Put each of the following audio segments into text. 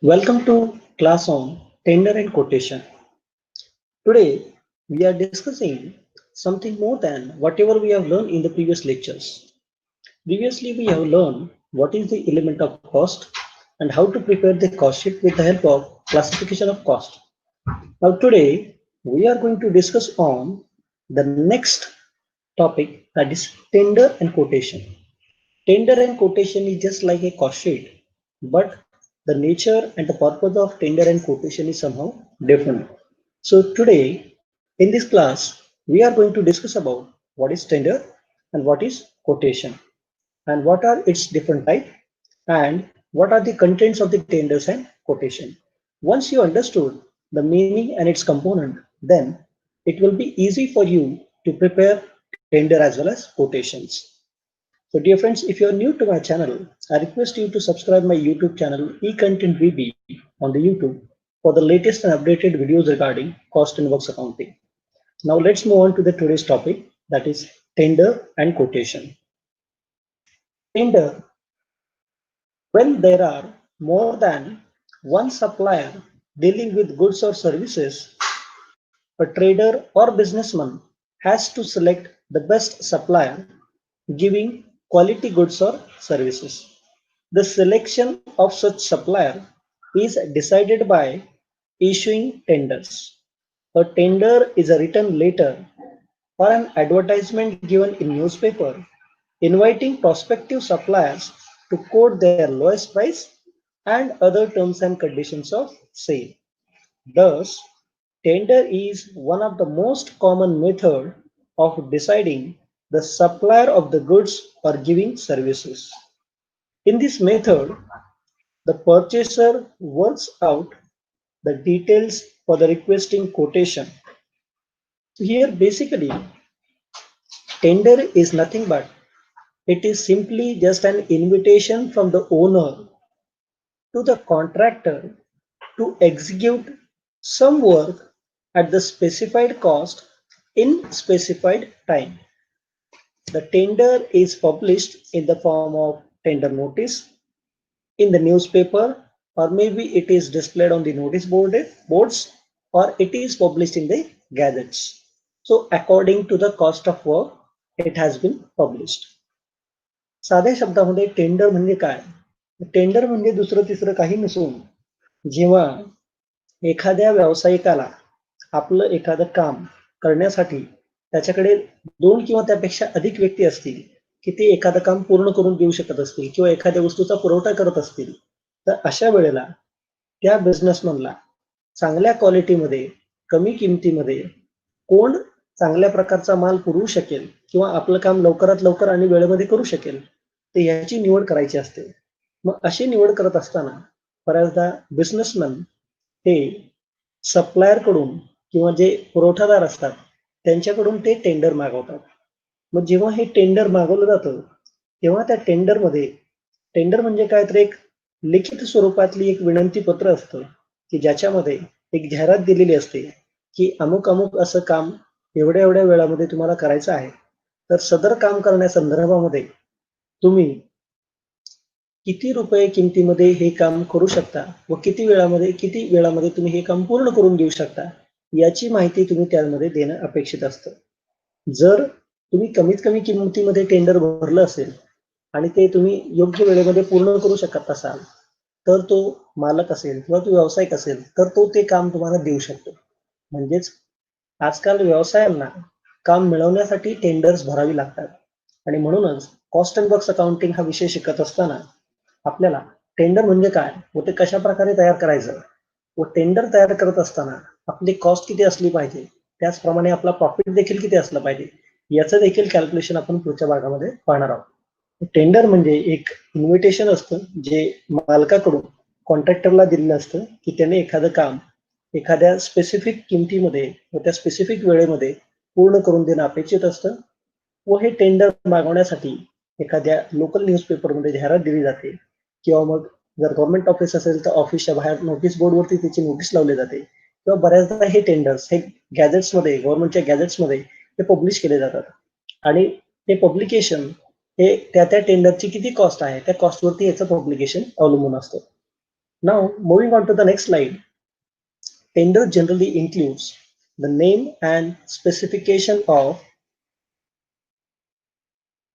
Welcome to class on tender and quotation. Today we are discussing something more than whatever we have learned in the previous lectures. Previously we have learned what is the element of cost and how to prepare the cost sheet with the help of classification of cost. Now today we are going to discuss on the next topic, that is tender and quotation. Tender and quotation is just like a cost sheet, but the nature and the purpose of tender and quotation is somehow different. So today in this class, we are going to discuss about what is tender and what is quotation and what are its different types and what are the contents of the tenders and quotation. Once you understood the meaning and its component, then it will be easy for you to prepare tender as well as quotations. So dear friends, if you are new to my channel, I request you to subscribe my YouTube channel eContent VB on the YouTube for the latest and updated videos regarding cost and works accounting. Now let's move on to the today's topic, that is tender and quotation. Tender: when there are more than one supplier dealing with goods or services, a trader or businessman has to select the best supplier giving quality goods or services. The selection of such supplier is decided by issuing tenders. A tender is a written letter or an advertisement given in newspaper inviting prospective suppliers to quote their lowest price and other terms and conditions of sale. Thus, tender is one of the most common method of deciding the supplier of the goods or giving services. In this method, the purchaser works out the details for the requesting quotation. Here, basically, tender is nothing but it is simply just an invitation from the owner to the contractor to execute some work at the specified cost in specified time. The tender is published in the form of tender notice in the newspaper, or maybe it is displayed on the boards, or it is published in the gazettes. So according to the cost of work, it has been published. साध्या शब्दामध्ये tender म्हणजे काय? Tender म्हणजे दुसरं तिसरं काही नसून जेव्हा एखाद्या व्यावसायिकाला आपलं एखादं काम करण्यासाठी त्याच्याकडे दोन किंवा त्यापेक्षा अधिक व्यक्ती असतील की ते एखादं काम पूर्ण करून देऊ शकत असतील किंवा एखाद्या वस्तूचा पुरवठा करत असतील, तर अशा वेळेला त्या बिझनेसमनला चांगल्या क्वालिटीमध्ये कमी किमतीमध्ये कोण चांगल्या प्रकारचा माल पुरवू शकेल किंवा आपलं काम लवकरात लवकर आणि वेळेमध्ये करू शकेल, तर याची निवड करायची असते. मग अशी निवड करत असताना बऱ्याचदा बिझनेसमन हे सप्लायर कडून किंवा जे पुरवठादार असतात त्यांच्याकडून ते टेंडर मागवतात. मग जेव्हा हे टेंडर मागवलं जातं तेव्हा त्या टेंडर म्हणजे काय, तर एक लिखित स्वरूपातली एक विनंती पत्र असतं की ज्याच्यामध्ये एक जाहिरात दिलेली असते की अमुक अमुक असं काम एवढ्या एवढ्या वेळामध्ये तुम्हाला करायचं आहे, तर सदर काम करण्यासंदर्भामध्ये तुम्ही किती रुपये किमतीमध्ये हे काम करू शकता व किती वेळामध्ये तुम्ही हे काम पूर्ण करून देऊ शकता याची माहिती तुम्ही त्यामध्ये देणं अपेक्षित असतं. जर तुम्ही कमीत कमी किमतीमध्ये टेंडर भरलं असेल आणि ते तुम्ही योग्य वेळेमध्ये पूर्ण करू शकत असाल, तर तो मालक असेल किंवा तो व्यावसायिक असेल तर तो ते काम तुम्हाला देऊ शकतो. म्हणजेच आजकाल व्यवसायांना काम मिळवण्यासाठी टेंडर्स भरावी लागतात आणि म्हणूनच कॉस्ट अँड वर्क्स अकाउंटिंग हा विषय शिकत असताना आपल्याला टेंडर म्हणजे काय व ते कशा प्रकारे तयार करायचं व टेंडर तयार करत असताना आपली कॉस्ट किती असली पाहिजे, त्याचप्रमाणे आपला प्रॉफिट देखील किती असलं पाहिजे, याचं देखील कॅल्क्युलेशन आपण पुढच्या भागामध्ये पाहणार आहोत. टेंडर म्हणजे एक इन्व्हिटेशन असतं जे मालकाकडून कॉन्ट्रॅक्टरला दिलेलं असतं की त्याने एखादं काम एखाद्या स्पेसिफिक किमतीमध्ये व त्या स्पेसिफिक वेळेमध्ये पूर्ण करून देणं अपेक्षित असतं. व हे टेंडर मागवण्यासाठी एखाद्या लोकल न्यूजपेपरमध्ये जाहिरात दिली जाते किंवा मग जर गव्हर्नमेंट ऑफिस असेल तर ऑफिसच्या बाहेर नोटीस बोर्डवरती त्याची नोटीस लावली जाते किंवा बऱ्याचदा हे टेंडर्स हे गॅजेट्समध्ये, गव्हर्नमेंटच्या गॅजेट्समध्ये हे पब्लिश केले जातात आणि ते पब्लिकेशन हे त्या टेंडरची किती कॉस्ट आहे त्या कॉस्टवरती याचं पब्लिकेशन अवलंबून असतं. Now, moving on to the next slide, tender generally includes the name and specification of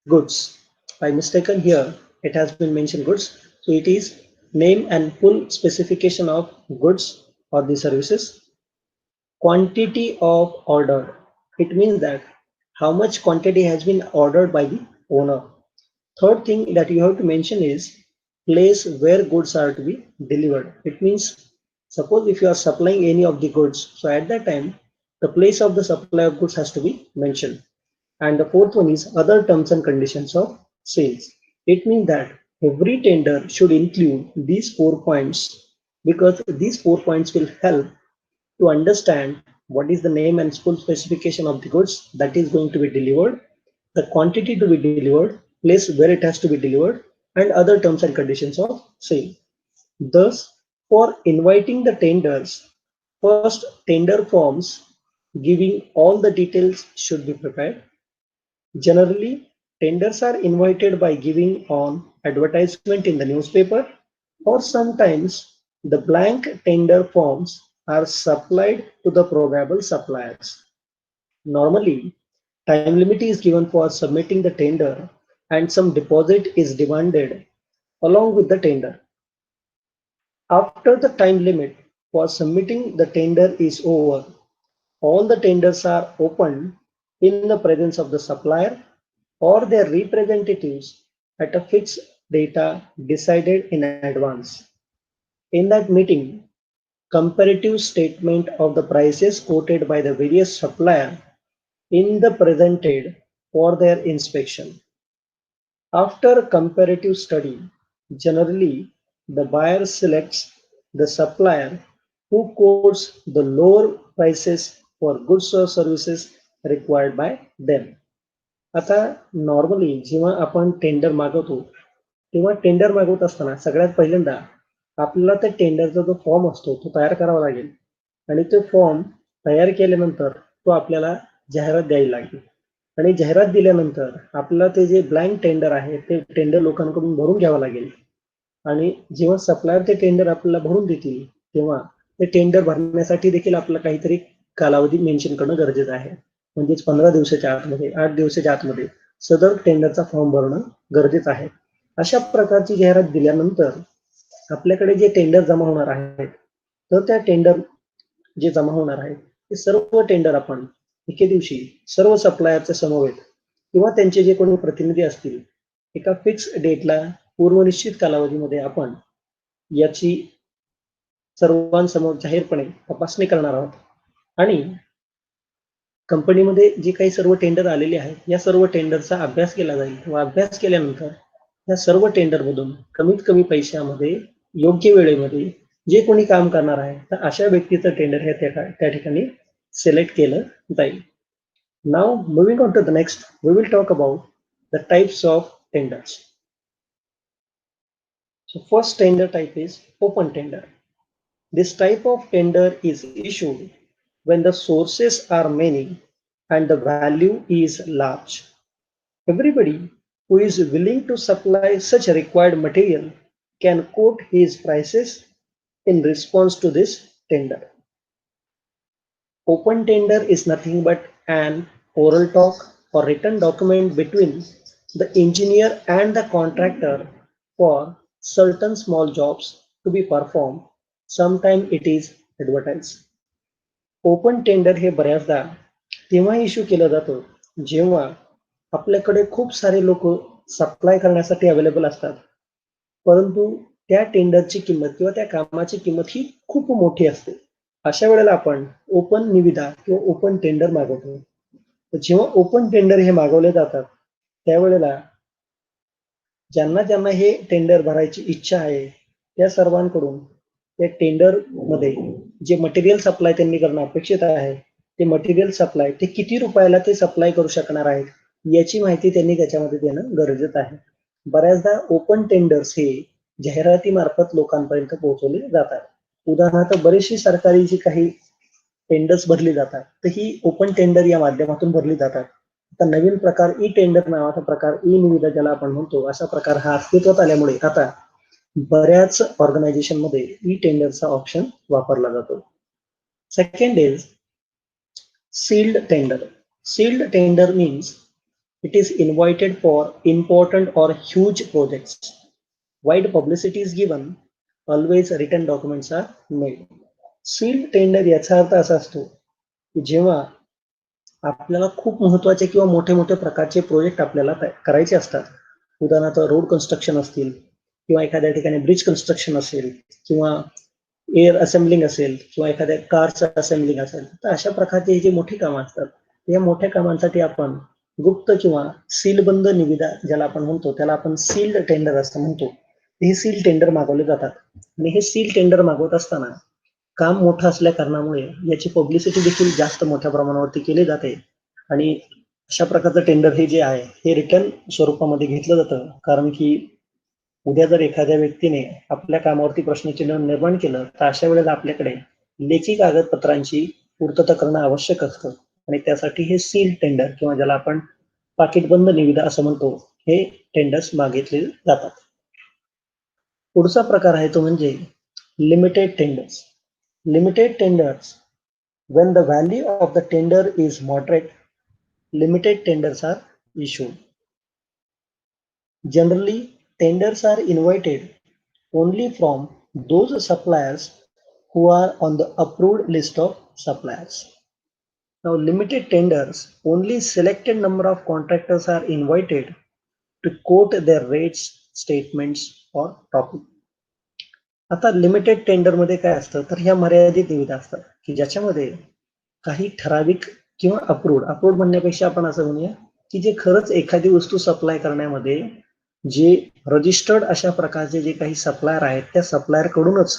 goods. By mistaken here, it has been mentioned goods. So it is name and full specification of goods or the services. Quantity of order. It means that how much quantity has been ordered by the owner. Third thing that you have to mention is place where goods are to be delivered. It means suppose if you are supplying any of the goods, so at that time the place of the supply of goods has to be mentioned. And the fourth one is other terms and conditions of sales. It means that every tender should include these 4 points because these 4 points will help to understand what is the name and full specification of the goods that is going to be delivered, the quantity to be delivered, place where it has to be delivered, and other terms and conditions of sale. Thus, for inviting the tenders, first tender forms giving all the details should be prepared. Generally, tenders are invited by giving on advertisement in the newspaper, or sometimes the blank tender forms are supplied to the probable suppliers. Normally, time limit is given for submitting the tender and some deposit is demanded along with the tender. After the time limit for submitting the tender is over, all the tenders are opened in the presence of the supplier or their representatives at a fixed data decided in advance. In that meeting, comparative statement of the prices quoted by the various supplier in the presented for their inspection. After comparative study, generally the buyer selects the supplier who quotes the lower prices for goods or services required by them. आता normally जेव्हा आपण tender मागवतो तेव्हा tender मागवत असताना सगळ्यात पहिल्यांदा आपल्याला त्या टेंडरचा जो फॉर्म असतो तो तयार करावा लागेल आणि तो फॉर्म तयार केल्यानंतर तो आपल्याला जाहिरात द्यावी लागेल आणि जाहिरात दिल्यानंतर आपल्याला ते जे ब्लँक टेंडर आहे ते टेंडर लोकांकडून भरून घ्यावं लागेल आणि जेव्हा सप्लायर ते टेंडर आपल्याला भरून देतील तेव्हा ते टेंडर भरण्यासाठी देखील आपल्याला काहीतरी कालावधी मेन्शन करणं गरजेचं आहे. म्हणजेच 15 दिवसाच्या आतमध्ये 8 दिवसाच्या आतमध्ये सदर टेंडरचा फॉर्म भरणं गरजेचं आहे. अशा प्रकारची जाहिरात दिल्यानंतर आपल्याकडे जे टेंडर जमा होणार आहेत तर त्या टेंडर जे जमा होणार आहेत ते सर्व टेंडर आपण एके दिवशी सर्व सप्लायरच्या समवेत किंवा त्यांचे जे कोणी प्रतिनिधी असतील एका फिक्स डेटला पूर्वनिश्चित कालावधीमध्ये आपण याची सर्वांसमोर जाहीरपणे तपासणी करणार आहोत आणि कंपनीमध्ये जे काही सर्व टेंडर आलेले आहेत या सर्व टेंडरचा अभ्यास केला जाईल व अभ्यास केल्यानंतर या सर्व टेंडरमधून कमीत कमी पैशामध्ये योग्य वेळेमध्ये जे कोणी काम करणार आहे तर अशा व्यक्तीचं टेंडर हे त्या ठिकाणी सिलेक्ट केलं जाईल. Now moving on to the next we will talk about the types of tenders. So first tender type is open tender. This type of tender is issued when the sources are many and the value is large. Everybody who is willing to supply such required material can quote his prices in response to this tender. Open tender is nothing but an oral talk or written document between the engineer and the contractor for certain small jobs to be performed. Sometimes it is advertised. Open tender हे बऱ्याचदा तेव्हा issue केलं जातं जेव्हा आपल्याकडे खूप सारे लोक सप्लाय करण्यासाठी अवेलेबल असतात परंतु त्या टेंडरची किंमत किंवा त्या कामाची किंमत ही खूप मोठी असते. अशा वेळेला आपण ओपन निविदा किंवा ओपन टेंडर मागवतो. जेव्हा ओपन टेंडर हे मागवले जातात त्यावेळेला ज्यांना ज्यांना हे टेंडर भरायची इच्छा आहे त्या सर्वांकडून त्या टेंडर मध्ये जे मटेरियल सप्लाय त्यांनी करणं अपेक्षित आहे ते मटेरियल सप्लाय ते किती रुपयाला ते सप्लाय करू शकणार आहेत याची माहिती त्यांनी त्याच्यामध्ये देणं गरजेचं आहे. बऱ्याचदा ओपन टेंडर्स हे जाहिरातीमार्फत लोकांपर्यंत पोहोचवले जातात. उदाहरणार्थ बरेचशी सरकारी जी काही टेंडर्स भरली जातात तर ही ओपन टेंडर या माध्यमातून भरली जातात. आता नवीन प्रकार ई टेंडर नावाचा प्रकार ई निविदा ज्याला आपण म्हणतो असा प्रकार हा अस्तित्वात आल्यामुळे आता बऱ्याच ऑर्गनायझेशन मध्ये ई टेंडरचा ऑप्शन वापरला जातो. Second is sealed tender. Sealed tender means it is invited for important or huge projects. Wide publicity is given, always written documents are made. Sealed tender याचा अर्थ असा असतो की जेव्हा आपल्याला खूप महत्वाचे किंवा मोठे मोठे प्रकारचे प्रोजेक्ट आपल्याला करायचे असतात, उदाहरणार्थ रोड कन्स्ट्रक्शन असतील किंवा एखाद्या ठिकाणी ब्रिज कन्स्ट्रक्शन असेल किंवा एअर असेंब्लिंग असेल किंवा एखाद्या कारचं असेंब्लिंग असेल, तर अशा प्रकारची जी मोठी कामं असतात, या मोठ्या कामांसाठी आपण गुप्त किंवा सीलबंद निविदा ज्याला आपण म्हणतो, त्याला आपण सील्ड टेंडर असं म्हणतो. हे सील टेंडर मागवले जातात आणि हे सील टेंडर मागवत असताना काम मोठं असल्या कारणामुळे याची पब्लिसिटी देखील जास्त मोठ्या प्रमाणावरती केली जाते आणि अशा प्रकारचं टेंडर हे जे आहे हे रिटर्न स्वरूपामध्ये घेतलं जातं, कारण की उद्या जर एखाद्या व्यक्तीने आपल्या कामावरती प्रश्नचिन्ह निर्माण केलं तर अशा वेळेला आपल्याकडे लेखी कागदपत्रांची पूर्तता करणं आवश्यक असतं आणि त्यासाठी हे सील टेंडर किंवा ज्याला आपण पाकिटबंद निविदा असं म्हणतो, हे टेंडर्स मागितले जातात. पुढचा प्रकार आहे तो म्हणजे limited tenders. Limited tenders. When the value of the tender is moderate, limited tenders are issued. Generally, tenders are invited only from those suppliers who are on the approved list of suppliers. Now, limited tenders, only selected number of contractors are invited to quote their rates, statements or topic. आता limited tender मध्ये काय असतं तर ह्या मर्यादित निविदा असतात की ज्याच्यामध्ये काही ठराविक किंवा अप्रूव्ड म्हणण्यापेक्षा आपण असं म्हणूया की जे खरंच एखादी वस्तू सप्लाय करण्यामध्ये जे रजिस्टर्ड अशा प्रकारचे जे काही सप्लायर आहेत त्या सप्लायर कडूनच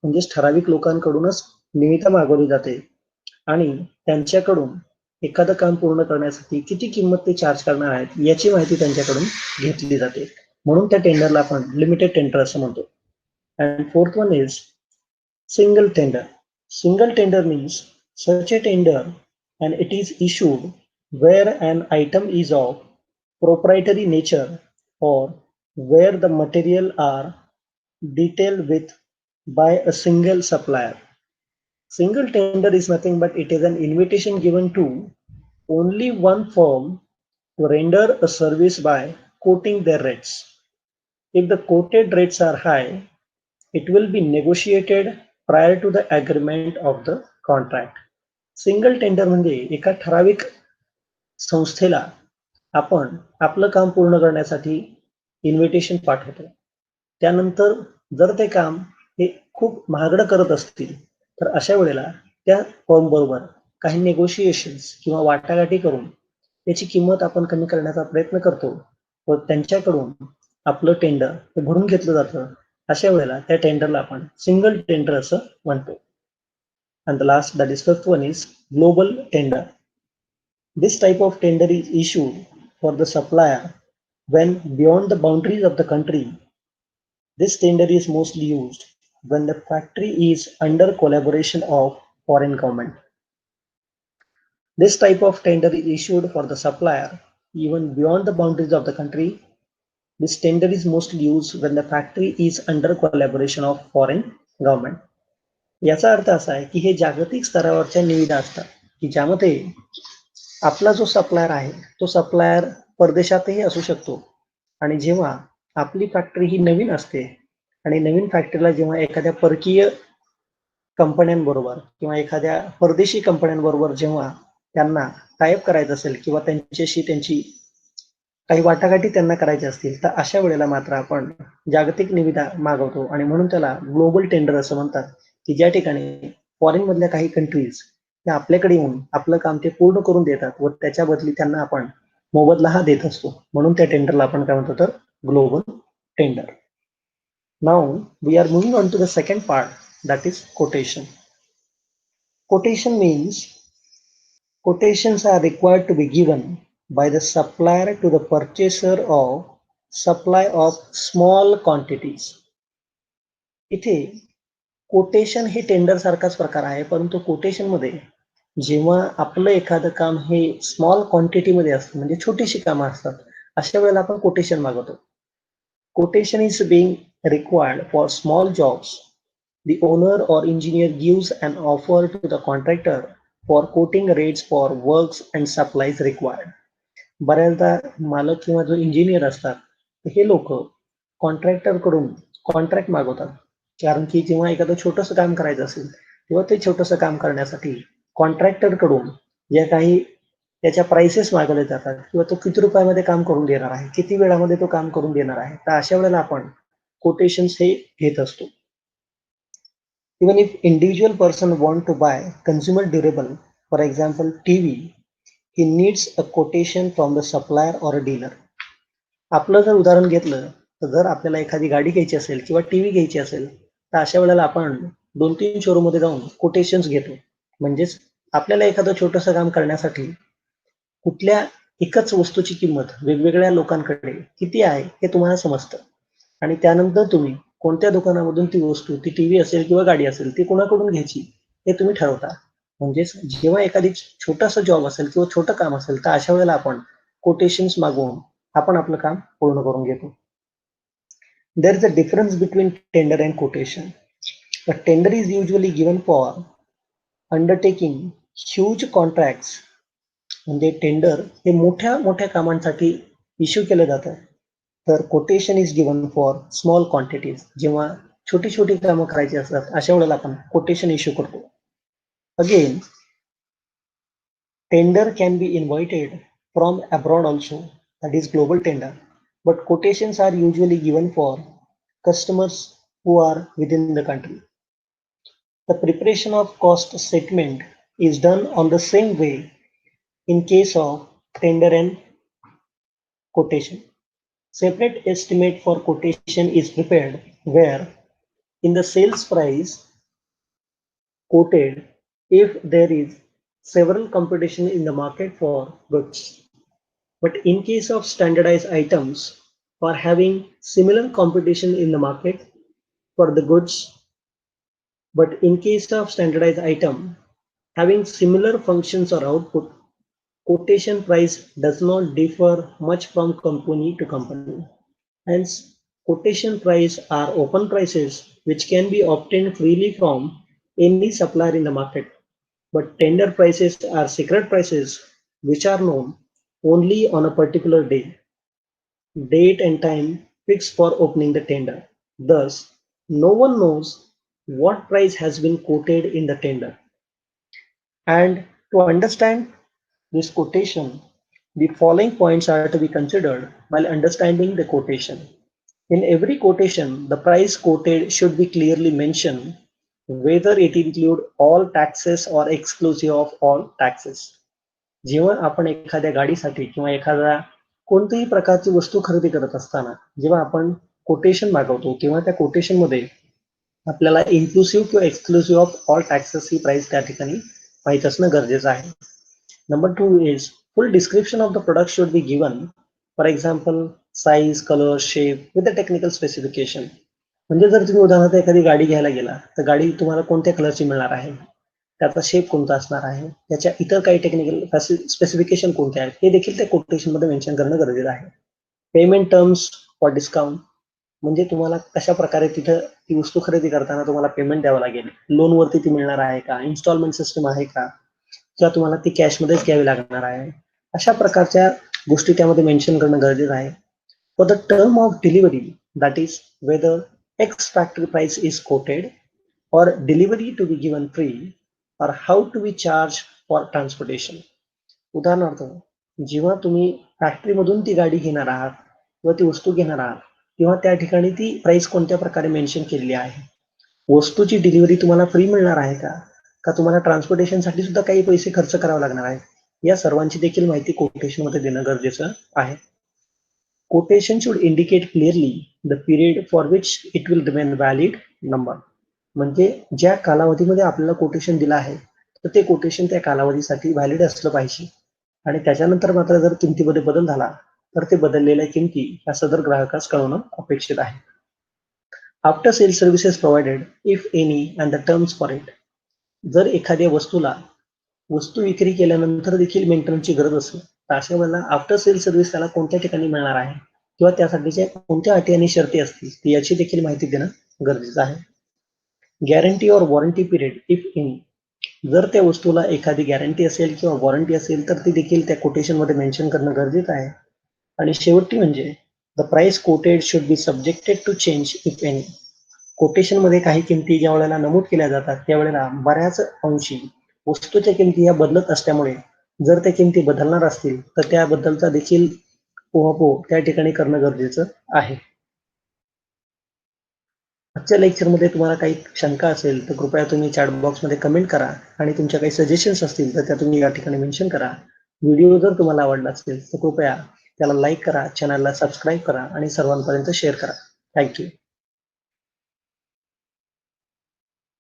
म्हणजेच ठराविक लोकांकडूनच निविदा मागवली जाते आणि त्यांच्याकडून एखादं काम पूर्ण करण्यासाठी किती किंमत ते चार्ज करणार आहेत याची माहिती त्यांच्याकडून घेतली जाते, म्हणून त्या टेंडरला आपण लिमिटेड टेंडर असं म्हणतो. And fourth one is single tender. Single tender means such a tender and it is issued where an item is of proprietary nature or where the material are detailed with by a single supplier. Single tender is nothing but it is an invitation given to only one firm to render a service by quoting their rates. If the quoted rates are high, it will be negotiated prior to the agreement of the contract. Single tender म्हणजे एका ठराविक संस्थेला आपण आपलं काम पूर्ण करण्यासाठी invitation पाठवतो. त्यानंतर जर ते काम हे खूप महागडं करत असतील तर अशा वेळेला त्या फर्म बरोबर काही नेगोशिएशन्स किंवा वाटाघाटी करून त्याची किंमत आपण कमी करण्याचा प्रयत्न करतो व त्यांच्याकडून आपलं टेंडर हे भरून घेतलं जातं. अशा वेळेला त्या टेंडरला आपण सिंगल टेंडर असं म्हणतो. And the last, that is fifth one, is global tender. This type of tender is issued for the supplier when beyond the boundaries of the country. This tender is mostly used when the factory is under collaboration of foreign government. This type of tender is issued for the supplier even beyond the boundaries of the country. This tender is mostly used when the factory is under collaboration of foreign government. याचा अर्थ असा आहे की हे जागतिक स्तरावरच्या निविदा असतात की ज्यामध्ये आपला जो सप्लायर आहे तो सप्लायर परदेशातही असू शकतो आणि जेव्हा आपली फॅक्टरी ही नवीन असते आणि नवीन फॅक्टरीला जेव्हा एखाद्या परकीय कंपन्यांबरोबर किंवा एखाद्या परदेशी कंपन्यांबरोबर जेव्हा त्यांना टायअप करायचं असेल किंवा त्यांच्याशी त्यांची काही वाटाघाटी त्यांना करायच्या असतील तर अशा वेळेला मात्र आपण जागतिक निविदा मागवतो आणि म्हणून त्याला ग्लोबल टेंडर असं म्हणतात की ज्या ठिकाणी फॉरेन मधल्या काही कंट्रीज त्या आपल्याकडे येऊन आपलं काम ते पूर्ण करून देतात व त्याच्या बदली त्यांना आपण मोबदला हा देत असतो, म्हणून त्या टेंडरला आपण काय म्हणतो तर global tender. Now we are moving on to the second part, that is quotation. Quotation means quotations are required to be given by the supplier to the purchaser of supply of small quantities. इथे quotation हे tender सारखाच प्रकार आहे, परंतु quotation मध्ये जेव्हा आपलं एखादं काम हे स्मॉल क्वांटिटी मध्ये असतं म्हणजे छोटीशी कामं असतात अशा वेळेला आपण कोटेशन मागवतो. Quotation is being required for small jobs. The owner or engineer gives an offer to the contractor for quoting rates for works and supplies required. बऱ्याचदा मालक किंवा जो इंजिनियर असतात हे लोक कॉन्ट्रॅक्टर कडून कॉन्ट्रॅक्ट मागवतात. कारण की जेव्हा एखादं छोटंसं काम करायचं असेल तेव्हा ते छोटंसं काम करण्यासाठी कॉन्ट्रॅक्टर कडून ज्या काही त्याच्या प्राइसेस मागवले जातात किंवा तो किती रुपयामध्ये काम करून देणार आहे, किती वेळामध्ये तो काम करून देणार आहे, तर अशा वेळेला आपण कोटेशन्स हे घेत असतो. Even if individual person want to buy consumer durable, for example TV, he needs a quotation from the supplier or a dealer. आपलं जर उदाहरण घेतलं तर जर आपल्याला एखादी गाडी घ्यायची असेल किंवा टीव्ही घ्यायची असेल तर अशा वेळेला आपण 2-3 शोरूम मध्ये जाऊन कोटेशन्स घेतो. म्हणजेच आपल्याला एखादं छोटंसं काम करण्यासाठी कुठल्या एकच वस्तूची किंमत वेगवेगळ्या लोकांकडे किती आहे हे तुम्हाला समजतं आणि त्यानंतर तुम्ही कोणत्या दुकानामधून ती वस्तू, ती टीव्ही असेल किंवा गाडी असेल, ती कोणाकडून घ्यायची हे तुम्ही ठरवता. म्हणजेच जेव्हा एखादी छोटासा जॉब असेल किंवा छोटं काम असेल तर अशा वेळेला आपण कोटेशन्स मागवून आपण आपलं काम पूर्ण करून घेतो. There is a difference between tender and quotation. A tender is usually given for undertaking huge contracts. म्हणजे टेंडर हे मोठ्या मोठ्या कामांसाठी इश्यू केलं जातं. तर quotation is given for small quantities. जेव्हा छोटी छोटी कामं करायची असतात अशा वेळेला आपण कोटेशन इश्यू करतो. Again tender can be invited from abroad also, that is global tender, but quotations are usually given for customers who are within the country. The preparation of cost statement is done on the same way in case of tender and quotation. Separate estimate for quotation is prepared where in the sales price quoted if there is several competition in the market for goods. But in case of standardized items for having similar competition in the market for the goods, but in case of standardized item having similar functions or output, quotation price does not differ much from company to company. Hence, quotation price are open prices which can be obtained freely from any supplier in the market. But tender prices are secret prices which are known only on a particular day, date and time fixed for opening the tender. Thus, no one knows what price has been quoted in the tender. And to understand this quotation, the following points are to be considered while understanding the quotation. In every quotation, the price quoted should be clearly mentioned, whether it include all taxes or exclusive of all taxes. जेव्हा आपण एखाद्या गाडीसाठी किंवा एखाद्या कोणत्याही प्रकारची वस्तू खरेदी करत असताना जेव्हा आपण कोटेशन मागवतो तेव्हा त्या कोटेशन मध्ये आपल्याला इन्क्लुसिव्ह किंवा exclusive of all taxes he price त्या ठिकाणी माहित असणं गरजेचं आहे. Number 2 is full description of the product should be given. For example size, colour, shape with the technical specification. म्हणजे जर तुम्ही उदाहरणार्थ एखादी गाडी घ्यायला गेला तर गाडी तुम्हाला कोणत्या कलरची मिळणार आहे, त्याचा शेप कोणता असणार आहे, त्याच्या इतर काही टेक्निकल स्पेसिफिकेशन कोणते आहेत हे देखील त्या कोटेशन मध्ये मेन्शन करणं गरजेचं आहे. Payment terms for discount. म्हणजे तुम्हाला कशा प्रकारे तिथं ती वस्तू खरेदी करताना तुम्हाला पेमेंट द्यावं लागेल, लोन वरती ती मिळणार आहे का, इन्स्टॉलमेंट सिस्टम आहे का, किंवा तुम्हाला ती कॅश मध्येच घ्यावी लागणार आहे, अशा प्रकारच्या गोष्टी त्यामध्ये मेन्शन करणं गरजेचं आहे. For the term of delivery, that is whether x factory price is coated or delivery to be given free or how to be charged for transportation. उदाहरणार्थ जेव्हा तुम्ही फॅक्टरीमधून ती गाडी घेणार आहात किंवा ती वस्तू घेणार आहात तेव्हा त्या ठिकाणी ती प्राइस कोणत्या प्रकारे मेन्शन केलेली आहे, वस्तूची डिलिव्हरी तुम्हाला फ्री मिळणार आहे का, का तुम्हाला ट्रान्सपोर्टेशन साठी सुद्धा काही पैसे खर्च करावे लागणार आहे, या सर्वांची देखील माहिती कोटेशन मध्ये देणं गरजेचं आहे. Quotation should indicate clearly the period for which it will remain valid. Number म्हणजे ज्या कालावधीमध्ये आपल्याला कोटेशन दिलं आहे तर ते कोटेशन त्या कालावधीसाठी व्हॅलिड असलं पाहिजे आणि त्याच्यानंतर मात्र जर किमतीमध्ये बदल झाला तर ते बदललेल्या किमती या सदर ग्राहकास कळवणं अपेक्षित आहे. After sale services provided if any and the terms for it. जर एखाद्या वस्तूला वस्तू विक्री केल्यानंतर देखील मेंटेनन्सची गरज असेल तर अशा वेळेला आफ्टर सेल सर्व्हिस त्याला कोणत्या ठिकाणी मिळणार आहे किंवा त्यासाठीच्या कोणत्या अटी आणि शर्ती असतील ती याची देखील माहिती देणं गरजेचं आहे. गॅरंटी और वॉरंटी पिरियड इफ एनी, जर त्या वस्तूला एखादी गॅरंटी असेल किंवा वॉरंटी असेल तर ती देखील त्या कोटेशन मध्ये मेन्शन करणं गरजेचं आहे. आणि शेवटी म्हणजे the price quoted should be subjected to change if any. Quotation मध्ये काही किमती ज्या वेळेला नमूद केल्या जातात त्यावेळेला बऱ्याच अंशी वस्तूच्या किमती या बदलत असल्यामुळे जर त्या किमती बदलणार असतील तर त्याबद्दलचा देखील उहापोह त्या ठिकाणी करणं गरजेचं आहे. आजच्या लेक्चरमध्ये तुम्हाला काही शंका असेल तर कृपया तुम्ही चॅट बॉक्समध्ये कमेंट करा आणि तुमच्या काही सजेशन्स असतील तर त्या तुम्ही या ठिकाणी मेन्शन करा. व्हिडिओ जर तुम्हाला आवडला असेल तर कृपया त्याला लाईक करा, चॅनलला सबस्क्राईब करा आणि सर्वांपर्यंत शेअर करा. थँक्यू.